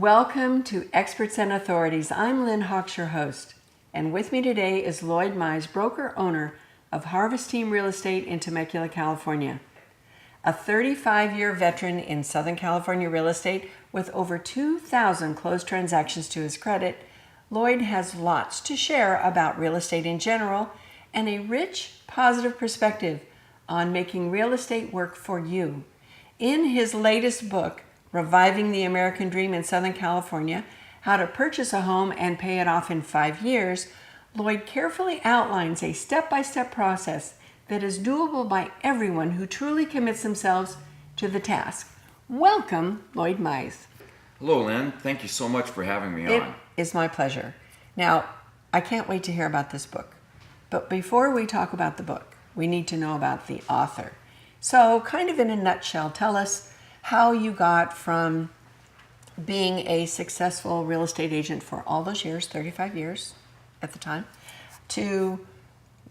Welcome to Experts and Authorities. I'm Lynn Hawks, your host, and with me today is Lloyd Mize, broker-owner of Harvest Team Real Estate in Temecula, California. A 35-year veteran in Southern California real estate with over 2,000 closed transactions to his credit, Lloyd has lots to share about real estate in general and a rich, positive perspective on making real estate work for you. In his latest book, Reviving the American Dream in Southern California, How to Purchase a Home and Pay It Off in 5 Years, Lloyd carefully outlines a step-by-step process that is doable by everyone who truly commits themselves to the task. Welcome, Lloyd Mize. Hello, Lynn. Thank you so much for having me It on. is my pleasure. Now, I can't wait to hear about this book. But before we talk about the book, we need to know about the author. So, kind of in a nutshell, tell us how you got from being a successful real estate agent for all those years, 35 years at the time, to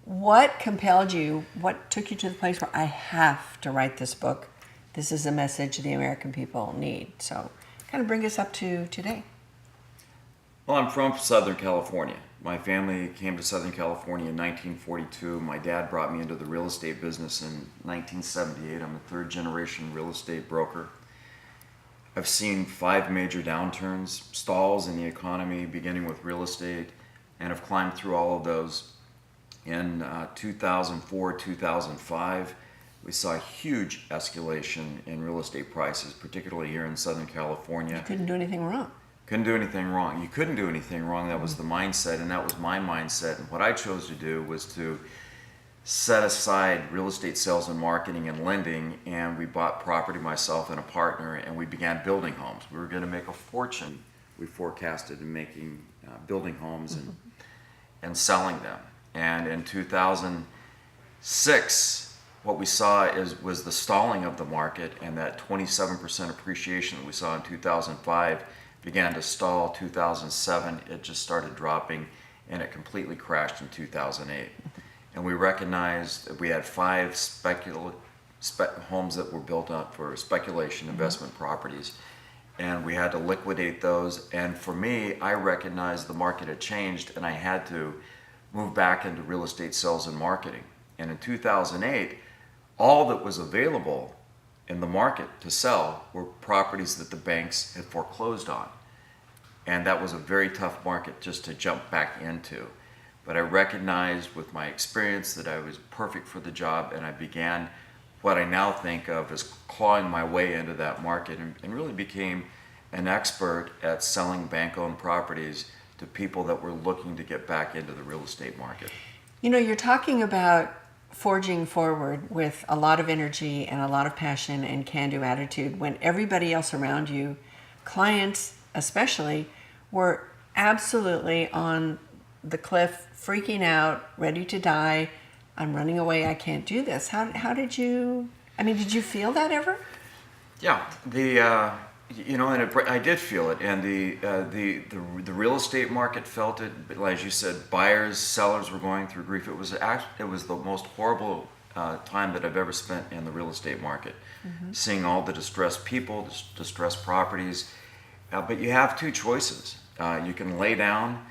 what compelled you, what took you to the place where I have to write this book. This is a message the American people need. So kind of bring us up to today. Well, I'm from Southern California. My family came to Southern California in 1942. My dad brought me into the real estate business in 1978. I'm a third generation real estate broker. I've seen 5 major downturns, stalls in the economy, beginning with real estate, and have climbed through all of those. In 2004, 2005, we saw a huge escalation in real estate prices, particularly here in Southern California. You couldn't do anything wrong. Couldn't do anything wrong. You couldn't do anything wrong. That was the mindset, and that was my mindset. And what I chose to do was to set aside real estate sales and marketing and lending, and we bought property, myself and a partner, and we began building homes. We were going to make a fortune. We forecasted in making building homes and selling them. And in 2006, what we saw was the stalling of the market, and that 27% appreciation that we saw in 2005 began to stall. 2007, it just started dropping, and it completely crashed in 2008. And we recognized that we had 5 homes that were built up for speculation investment properties, and we had to liquidate those. And for me, I recognized the market had changed, and I had to move back into real estate sales and marketing. And in 2008, all that was available in the market to sell were properties that the banks had foreclosed on. And that was a very tough market just to jump back into. But I recognized with my experience that I was perfect for the job, and I began what I now think of as clawing my way into that market, and really became an expert at selling bank-owned properties to people that were looking to get back into the real estate market. You know, you're talking about forging forward with a lot of energy and a lot of passion and can-do attitude when everybody else around you, clients especially, were absolutely on the cliff, freaking out, ready to die. I'm running away, I can't do this. How did you, did you feel that ever? Yeah, I did feel it, and the real estate market felt it. As you said, buyers, sellers were going through grief. It was the most horrible time that I've ever spent in the real estate market, seeing all the distressed people, distressed properties. But you have 2 choices. You can lay down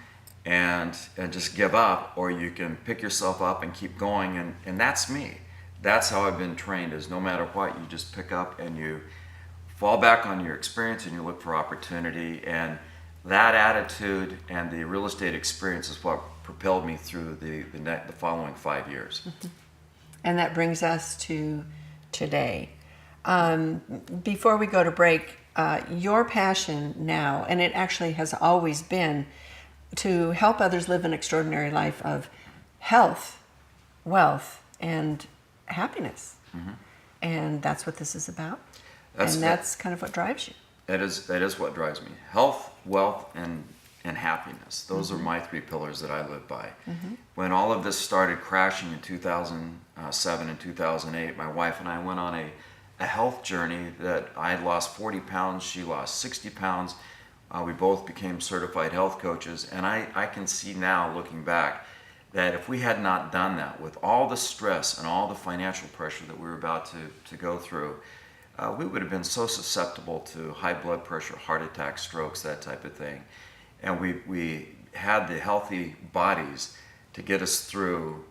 and just give up, or you can pick yourself up and keep going. And that's me. That's how I've been trained. Is no matter what, you just pick up and you fall back on your experience and you look for opportunity. And that attitude and the real estate experience is what propelled me through the following 5 years. And that brings us to today. Before we go to break, your passion now, and it actually has always been, to help others live an extraordinary life of health, wealth, and happiness. And that's what this is about. That's kind of what drives you. That is what drives me. Health, wealth, and happiness. Those are my 3 pillars that I live by. When all of this started crashing in 2007 and 2008, my wife and I went on a health journey that I had lost 40 pounds, she lost 60 pounds. We both became certified health coaches, and I can see now, looking back, that if we had not done that, with all the stress and all the financial pressure that we were about to go through, we would have been so susceptible to high blood pressure, heart attacks, strokes, that type of thing. And we had the healthy bodies to get us through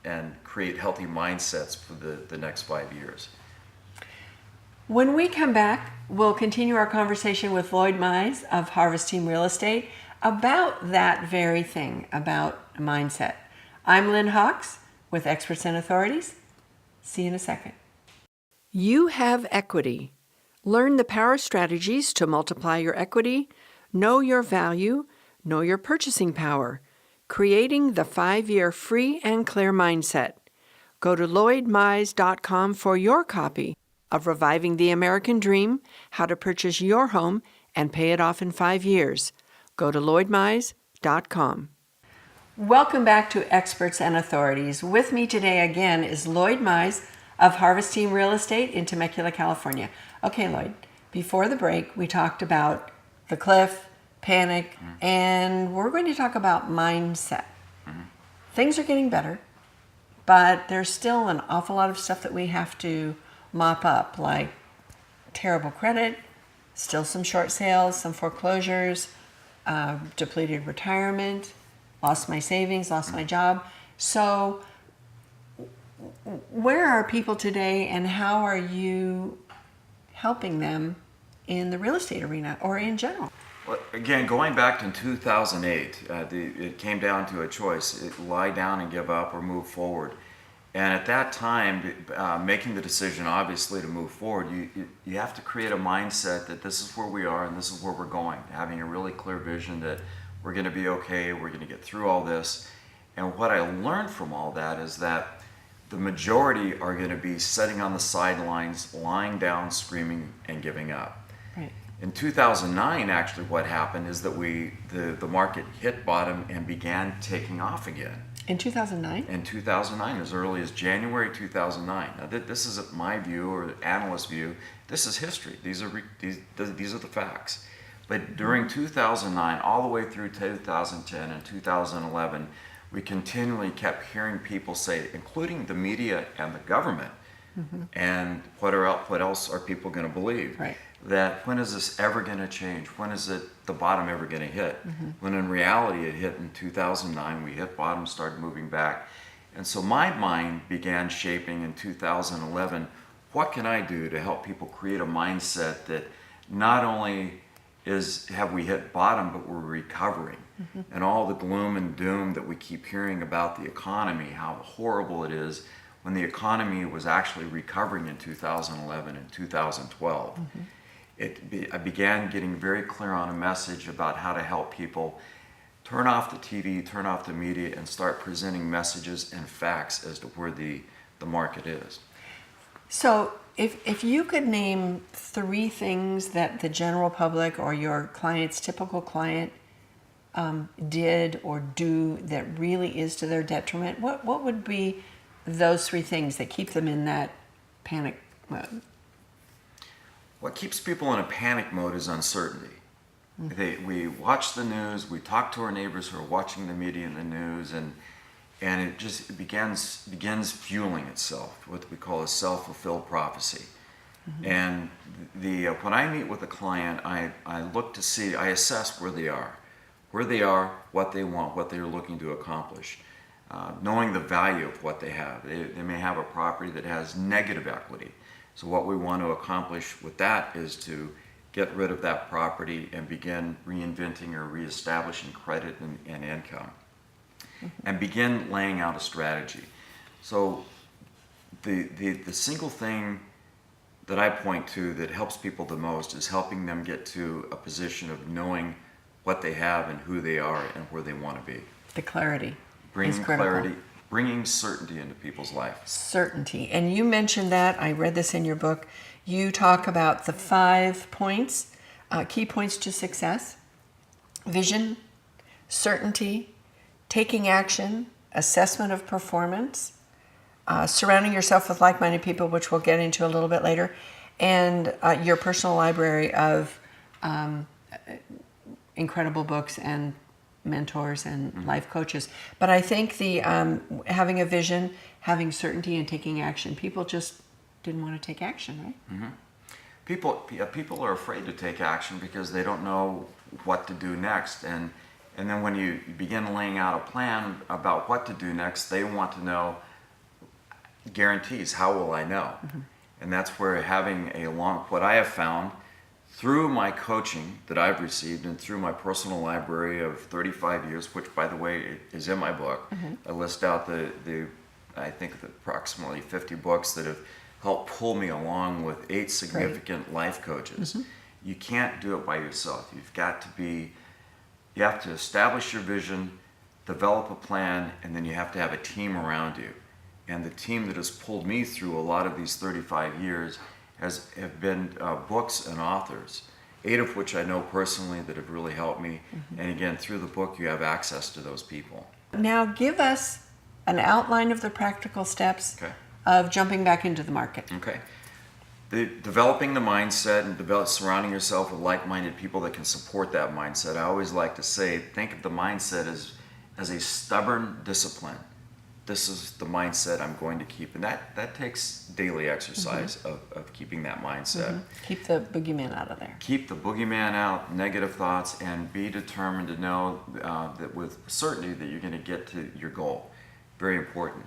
and create healthy mindsets for the next 5 years. When we come back, we'll continue our conversation with Lloyd Mize of Harvest Team Real Estate about that very thing, about mindset. I'm Lynn Hawks with Experts and Authorities. See you in a second. You have equity. Learn the power strategies to multiply your equity, know your value, know your purchasing power, creating the 5-year free and clear mindset. Go to lloydmize.com for your copy of Reviving the American Dream, How to Purchase Your Home and Pay It Off in 5 Years. Go to lloydmize.com. Welcome back to Experts and Authorities. With me today again is Lloyd Mize of Harvest Team Real Estate in Temecula, California. Okay, Lloyd, before the break, we talked about the cliff, panic, and we're going to talk about mindset. Things are getting better, but there's still an awful lot of stuff that we have to mop up, like terrible credit, still some short sales, some foreclosures, depleted retirement, lost my savings, lost my job. So where are people today, and how are you helping them in the real estate arena or in general? Well, again, going back to 2008, it came down to a choice: lie down and give up, or move forward. And at that time, making the decision, obviously, to move forward, you have to create a mindset that this is where we are and this is where we're going. Having a really clear vision that we're going to be okay, we're going to get through all this. And what I learned from all that is that the majority are going to be sitting on the sidelines, lying down, screaming, and giving up. Right. In 2009, actually, what happened is that the market hit bottom and began taking off again. In 2009? In 2009, as early as January 2009. Now, this isn't my view or analyst view. This is history. These are the facts. But during 2009, all the way through 2010 and 2011, we continually kept hearing people say, including the media and the government, and what else are people going to believe? Right. That when is this ever going to change? When is the bottom ever going to hit? When in reality it hit in 2009, we hit bottom, started moving back. And so my mind began shaping in 2011, what can I do to help people create a mindset that not only have we hit bottom, but we're recovering. And all the gloom and doom that we keep hearing about the economy, how horrible it is, when the economy was actually recovering in 2011 and 2012. I began getting very clear on a message about how to help people turn off the TV, turn off the media, and start presenting messages and facts as to where the market is. So if you could name 3 things that the general public or your client's typical client did or do that really is to their detriment, what would be those 3 things that keep them in that panic mode? What keeps people in a panic mode is uncertainty. We watch the news, we talk to our neighbors who are watching the media and the news, and it just begins fueling itself, what we call a self-fulfilled prophecy. And when I meet with a client, I look to see, I assess where they are, what they want, what they're looking to accomplish, knowing the value of what they have. They may have a property that has negative equity. So what we want to accomplish with that is to get rid of that property and begin reinventing or reestablishing credit and income, and begin laying out a strategy. So the single thing that I point to that helps people the most is helping them get to a position of knowing what they have and who they are and where they want to be. The clarity Bringing is critical. clarity, bringing certainty into people's life. Certainty. And you mentioned that. I read this in your book. You talk about the 5 points, key points to success: vision, certainty, taking action, assessment of performance, surrounding yourself with like-minded people, which we'll get into a little bit later, and your personal library of incredible books and mentors and life coaches. But I think the having a vision, having certainty, and taking action, people just didn't want to take action, right? People are afraid to take action because they don't know what to do next, and then when you begin laying out a plan about what to do next, they want to know guarantees. How will I know? And that's where having what I have found through my coaching that I've received and through my personal library of 35 years, which by the way is in my book. I list out I think approximately 50 books that have helped pull me along with 8 significant life coaches. You can't do it by yourself. You have to establish your vision, develop a plan, and then you have to have a team around you. And the team that has pulled me through a lot of these 35 years have been books and authors, 8 of which I know personally that have really helped me. And again, through the book, you have access to those people. Now give us an outline of the practical steps of jumping back into the market. Okay. Developing the mindset and surrounding yourself with like-minded people that can support that mindset. I always like to say, think of the mindset as a stubborn discipline. This is the mindset I'm going to keep. And that takes daily exercise of keeping that mindset. Keep the boogeyman out of there. Keep the boogeyman out, negative thoughts, and be determined to know that with certainty that you're going to get to your goal. Very important.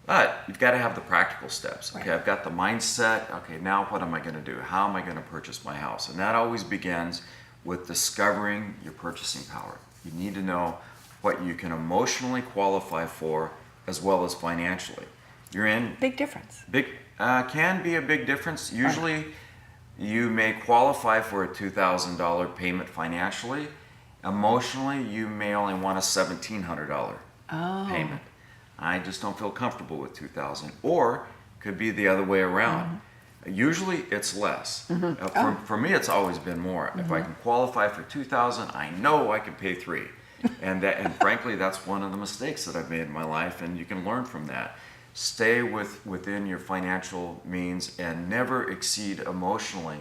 But you've got to have the practical steps. Okay, I've got the mindset. Okay, now what am I going to do? How am I going to purchase my house? And that always begins with discovering your purchasing power. You need to know what you can emotionally qualify for as well as financially. Big difference. Can be a big difference. Usually you may qualify for a $2,000 payment financially. Emotionally, you may only want a $1,700 payment. I just don't feel comfortable with $2,000. Or could be the other way around. Usually it's less. For me, it's always been more. If I can qualify for $2,000, I know I can pay $3,000. And frankly, that's one of the mistakes that I've made in my life, and you can learn from that. Stay within your financial means and never exceed emotionally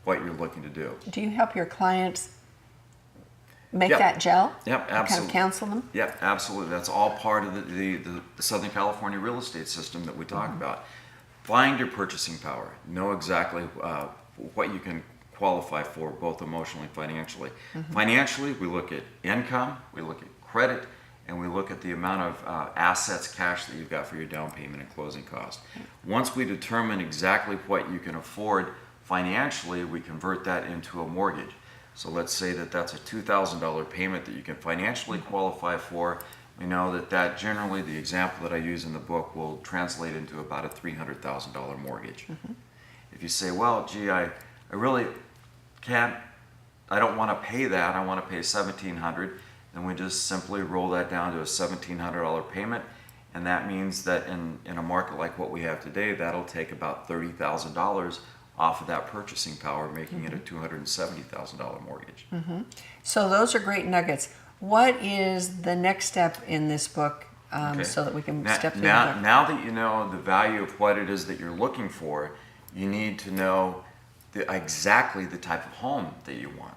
what you're looking to do. Do you help your clients make that gel? Yep, absolutely. Kind of counsel them? Yep, absolutely. That's all part of the Southern California real estate system that we talk about. Find your purchasing power. Know exactly what you can qualify for, both emotionally and financially. Financially, we look at income, we look at credit, and we look at the amount of assets, cash that you've got for your down payment and closing cost. Once we determine exactly what you can afford financially, we convert that into a mortgage. So let's say that that's a $2,000 payment that you can financially qualify for. We know that generally, the example that I use in the book, will translate into about a $300,000 mortgage. If you say, well, gee, I really I don't want to pay that, I want to pay $1,700, then we just simply roll that down to a $1,700 payment, and that means that in a market like what we have today, that'll take about $30,000 off of that purchasing power, making it a $270,000 mortgage. So those are great nuggets. What is the next step in this book so that we can step through that? Now that you know the value of what it is that you're looking for, you need to know exactly the type of home that you want.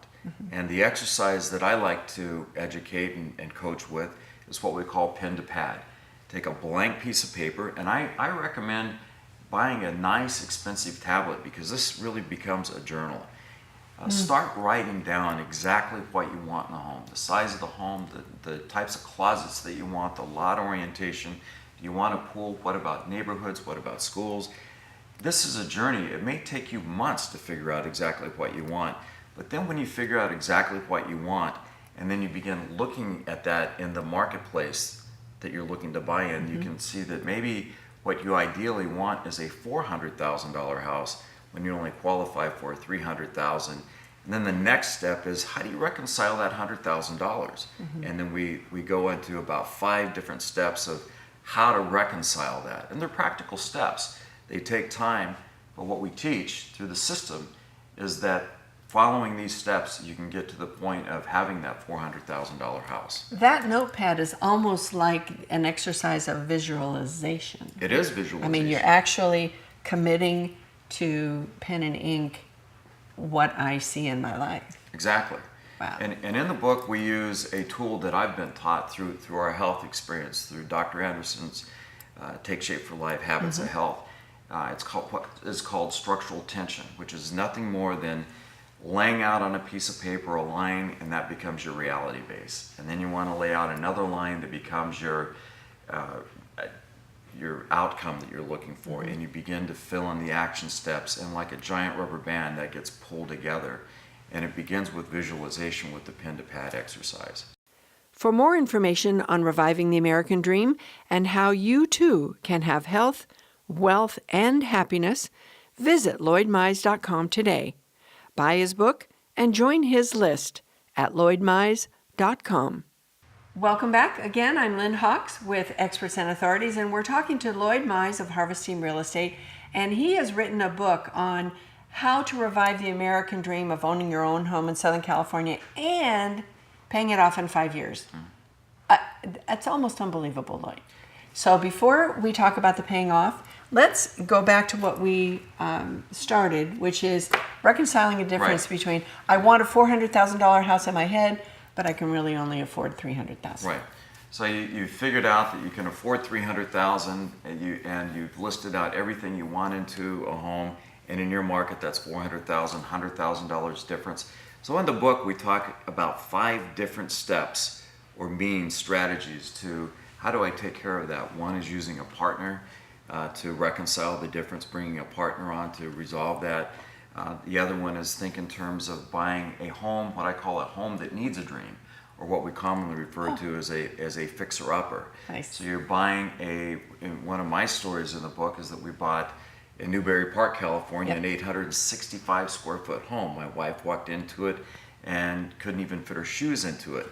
And the exercise that I like to educate and coach with is what we call pen to pad. Take a blank piece of paper, and I recommend buying a nice expensive tablet, because this really becomes a journal. Start writing down exactly what you want in the home, the size of the home, the types of closets that you want, the lot orientation. Do you want a pool? What about neighborhoods? What about schools? This is a journey. It may take you months to figure out exactly what you want, but then when you figure out exactly what you want, and then you begin looking at that in the marketplace that you're looking to buy in, you can see that maybe what you ideally want is a $400,000 house when you only qualify for $300,000. And then the next step is, how do you reconcile that $100,000? And then we go into about 5 different steps of how to reconcile that. And they're practical steps. They take time, but what we teach through the system is that following these steps, you can get to the point of having that $400,000 house. That notepad is almost like an exercise of visualization. It is visualization. I mean, you're actually committing to pen and ink what I see in my life. Exactly. Wow. And in the book, we use a tool that I've been taught through our health experience, through Dr. Anderson's Take Shape for Life, Habits of Health. it's called what is called structural tension, which is nothing more than laying out on a piece of paper a line, and that becomes your reality base. And then you want to lay out another line that becomes your outcome that you're looking for, and you begin to fill in the action steps, and like a giant rubber band that gets pulled together. And it begins with visualization with the pen to pad exercise. For more information on reviving the American dream and how you too can have health, wealth, and happiness, visit LloydMize.com today. Buy his book and join his list at LloydMize.com. Welcome back. Again, I'm Lynn Hawks with Experts and Authorities, and we're talking to Lloyd Mize of Harvest Team Real Estate, and he has written a book on how to revive the American dream of owning your own home in Southern California and paying it off in 5 years. That's almost unbelievable, Lloyd. So before we talk about the paying off, let's go back to what we started, which is reconciling a difference between I want a $400,000 house in my head, but I can really only afford $300,000. Right. So you figured out that you can afford $300,000, and you've listed out everything you want into a home, and in your market that's $400,000, $100,000 difference. So in the book we talk about 5 different steps or means, strategies to how do I take care of that. One is using a partner to reconcile the difference, bringing a partner on to resolve that. The other one is think in terms of buying a home, what I call a home that needs a dream, or what we commonly refer to as a fixer-upper. Nice. So you're buying one of my stories in the book is that we bought in Newberry Park, California, an 865 square foot home. My wife walked into it and couldn't even fit her shoes into it.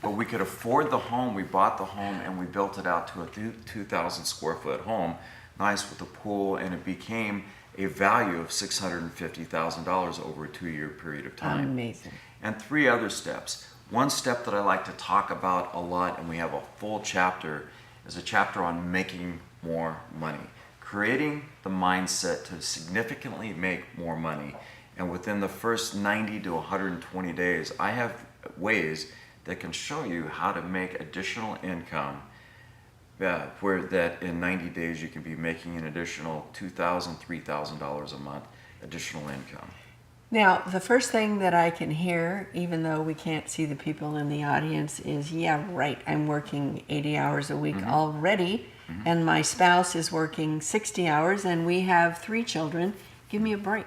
But we could afford the home, we bought the home, and we built it out to a 2,000 square foot home, nice with a pool, and it became a value of $650,000 over a 2-year period of time. Amazing. And 3 other steps. One step that I like to talk about a lot, and we have a full chapter, is a chapter on making more money. Creating the mindset to significantly make more money. And within the first 90 to 120 days, I have ways that can show you how to make additional income, where that in 90 days you can be making an additional $2,000, $3,000 a month additional income. Now, the first thing that I can hear, even though we can't see the people in the audience, is, yeah, right, I'm working 80 hours a week already, and my spouse is working 60 hours, and we have 3 children. Give me a break.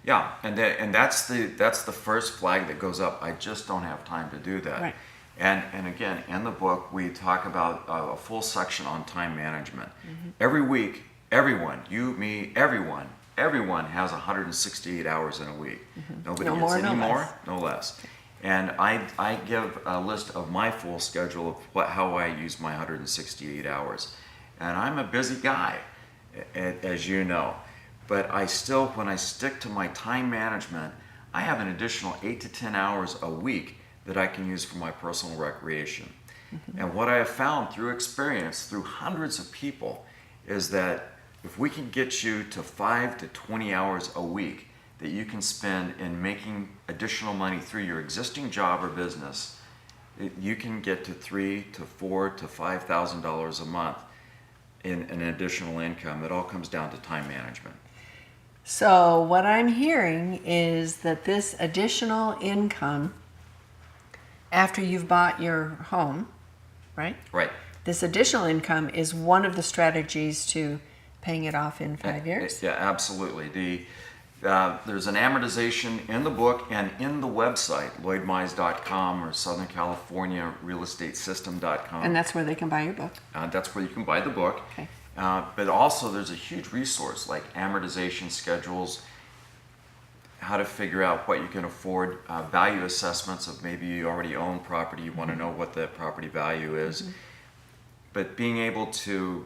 Yeah, and that's the first flag that goes up. I just don't have time to do that. Right. And again, in the book, we talk about a full section on time management. Every week, everyone, you, me, everyone has 168 hours in a week. Nobody gets any more, no less. And I give a list of my full schedule of how I use my 168 hours. And I'm a busy guy, as you know. But I still, when I stick to my time management, I have an additional 8 to 10 hours a week that I can use for my personal recreation. And what I have found through experience, through hundreds of people, is that if we can get you to 5 to 20 hours a week that you can spend in making additional money through your existing job or business, you can get to $3,000 to $4,000 to $5,000 a month in an additional income. It all comes down to time management. So what I'm hearing is that this additional income, after you've bought your home, right? Right. This additional income is one of the strategies to paying it off in 5 years? Yeah, absolutely. There's an amortization in the book and in the website, LloydMize.com or Southern California RealEstateSystem.com. And that's where they can buy your book? That's where you can buy the book. Okay. But also there's a huge resource like amortization schedules, how to figure out what you can afford, value assessments of maybe you already own property, you want to know what the property value is. But being able to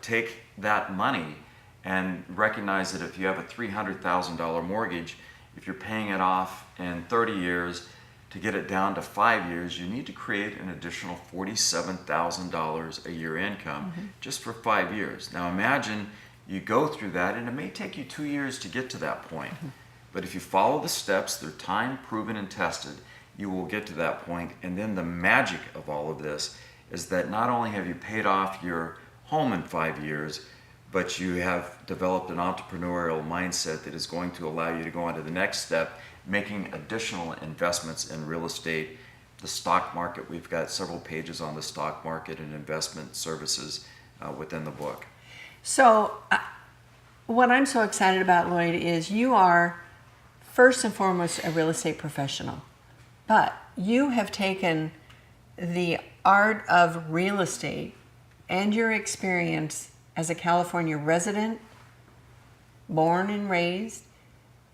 take that money and recognize that if you have a $300,000 mortgage, if you're paying it off in 30 years, to get it down to 5 years, you need to create an additional $47,000 a year income just for 5 years. Now imagine you go through that, and it may take you 2 years to get to that point. But if you follow the steps, they're time proven and tested, you will get to that point. And then the magic of all of this is that not only have you paid off your home in 5 years, but you have developed an entrepreneurial mindset that is going to allow you to go on to the next step, making additional investments in real estate, the stock market. We've got several pages on the stock market and investment services within the book. So, what I'm so excited about, Lloyd, is you are first and foremost a real estate professional, but you have taken the art of real estate and your experience as a California resident, born and raised,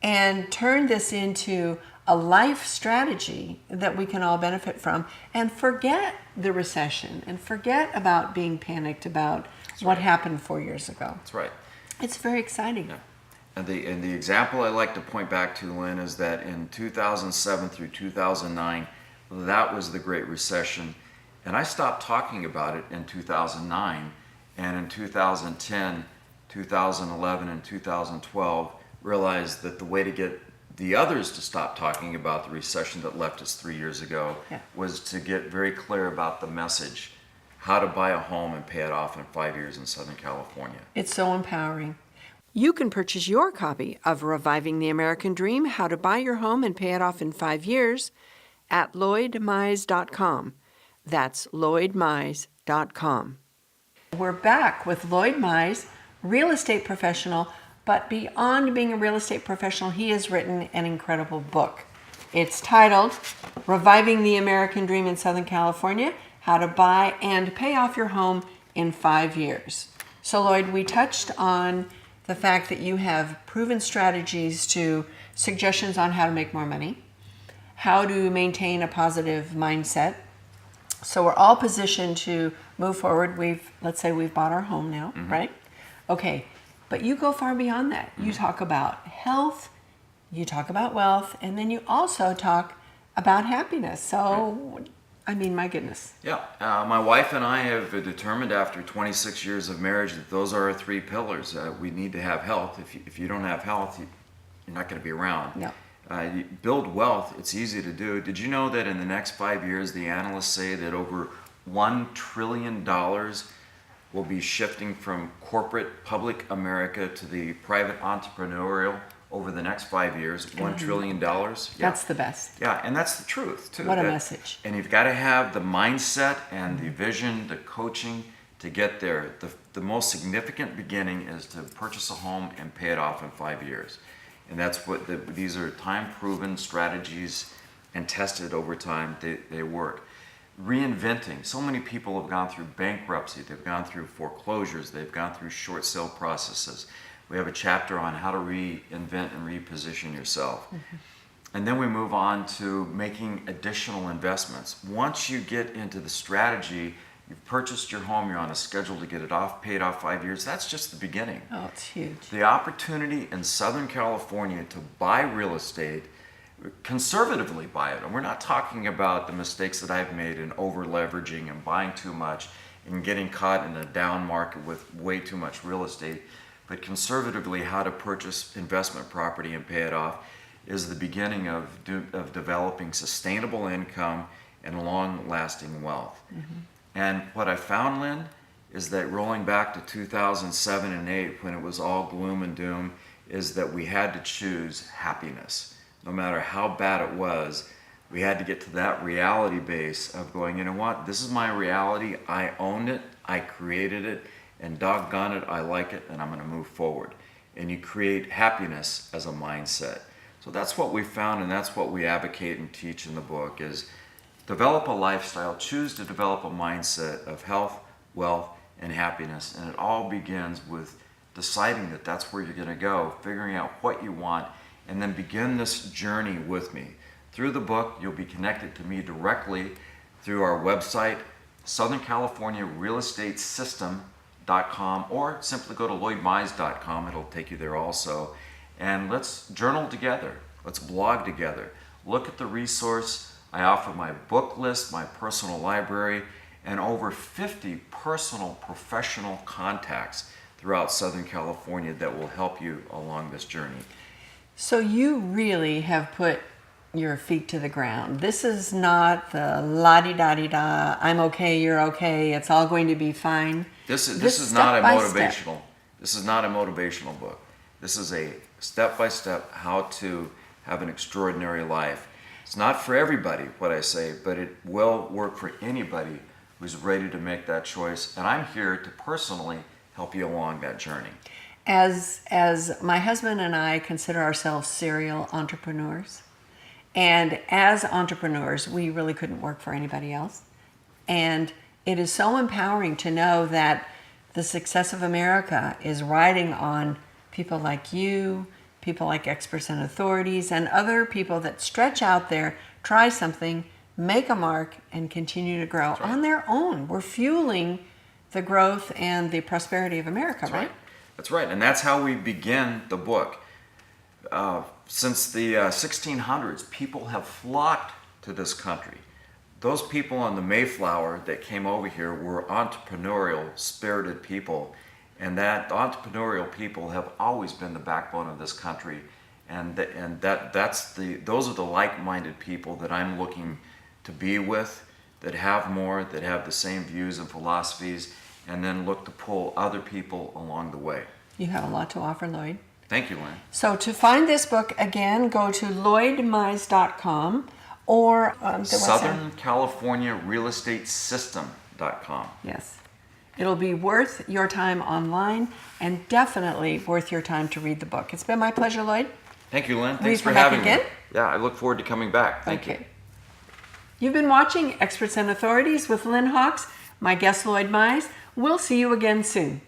and turned this into a life strategy that we can all benefit from, and forget the recession and forget about being panicked about what happened 4 years ago. That's right. It's very exciting. Yeah. And the example I like to point back to, Lynn, is that in 2007 through 2009, that was the Great Recession. And I stopped talking about it in 2009. And in 2010, 2011, and 2012, realized that the way to get the others to stop talking about the recession that left us 3 years ago was to get very clear about the message, how to buy a home and pay it off in 5 years in Southern California. It's so empowering. You can purchase your copy of Reviving the American Dream, How to Buy Your Home and Pay It Off in 5 Years at LloydMize.com. That's LloydMize.com. We're back with Lloyd Mize, real estate professional, but beyond being a real estate professional, he has written an incredible book. It's titled Reviving the American Dream in Southern California, How to Buy and Pay Off Your Home in 5 Years. So Lloyd, we touched on the fact that you have proven strategies to suggestions on how to make more money, how to maintain a positive mindset. So we're all positioned to move forward. Let's say we've bought our home now, right? Okay, but you go far beyond that. You talk about health, you talk about wealth, and then you also talk about happiness. So, I mean, my goodness. Yeah, my wife and I have determined after 26 years of marriage that those are our 3 pillars. We need to have health. If you don't have health, you're not going to be around. No. You build wealth, it's easy to do. Did you know that in the next 5 years, the analysts say that over $1 trillion will be shifting from corporate public America to the private entrepreneurial over the next 5 years? $1 trillion. Yeah. That's the best. Yeah, and that's the truth, too. What a message. And you've got to have the mindset and the vision, the coaching to get there. The most significant beginning is to purchase a home and pay it off in 5 years. And that's what these are time-proven strategies and tested over time. They work. Reinventing. So many people have gone through bankruptcy. They've gone through foreclosures. They've gone through short sale processes. We have a chapter on how to reinvent and reposition yourself. And then we move on to making additional investments. Once you get into the strategy, you've purchased your home, you're on a schedule to get it paid off 5 years, that's just the beginning. Oh, it's huge. The opportunity in Southern California to buy real estate, conservatively buy it. And we're not talking about the mistakes that I've made in over leveraging and buying too much and getting caught in a down market with way too much real estate, but conservatively how to purchase investment property and pay it off is the beginning of developing sustainable income and long-lasting wealth. And what I found, Lynn, is that rolling back to 2007 and 8, when it was all gloom and doom, is that we had to choose happiness. No matter how bad it was, we had to get to that reality base of going, you know what, this is my reality, I owned it, I created it, and doggone it, I like it, and I'm going to move forward. And you create happiness as a mindset. So that's what we found, and that's what we advocate and teach in the book is develop a lifestyle, choose to develop a mindset of health, wealth, and happiness. And it all begins with deciding that that's where you're going to go, figuring out what you want, and then begin this journey with me. Through the book, you'll be connected to me directly through our website, Southern California Real Estate System.com, or simply go to LloydMize.com. It'll take you there also. And let's journal together. Let's blog together. Look at the resource. I offer my book list, my personal library, and over 50 personal professional contacts throughout Southern California that will help you along this journey. So you really have put your feet to the ground. This is not the la-di-da-di-da, I'm okay, you're okay, it's all going to be fine. This is not a motivational. This is not a motivational book. This is a step-by-step how to have an extraordinary life. It's not for everybody, what I say, but it will work for anybody who's ready to make that choice. And I'm here to personally help you along that journey. As my husband and I consider ourselves serial entrepreneurs, and as entrepreneurs, we really couldn't work for anybody else. And it is so empowering to know that the success of America is riding on people like you, people like experts and authorities, and other people that stretch out there, try something, make a mark, and continue to grow on their own. We're fueling the growth and the prosperity of America, right? That's right. And that's how we begin the book. Since the 1600s, people have flocked to this country. Those people on the Mayflower that came over here were entrepreneurial, spirited people. And that entrepreneurial people have always been the backbone of this country. And those are the like-minded people that I'm looking to be with, that have more, that have the same views and philosophies, and then look to pull other people along the way. You have a lot to offer, Lloyd. Thank you, Lynn. So to find this book, again, go to lloydmize.com or the Southern California Real Estate System.com. Yes. It'll be worth your time online and definitely worth your time to read the book. It's been my pleasure, Lloyd. Thank you, Lynn. Will Thanks you for come back having again? me. Yeah, I look forward to coming back. Thank you. You've been watching Experts and Authorities with Lynn Hawks, my guest Lloyd Mize. We'll see you again soon.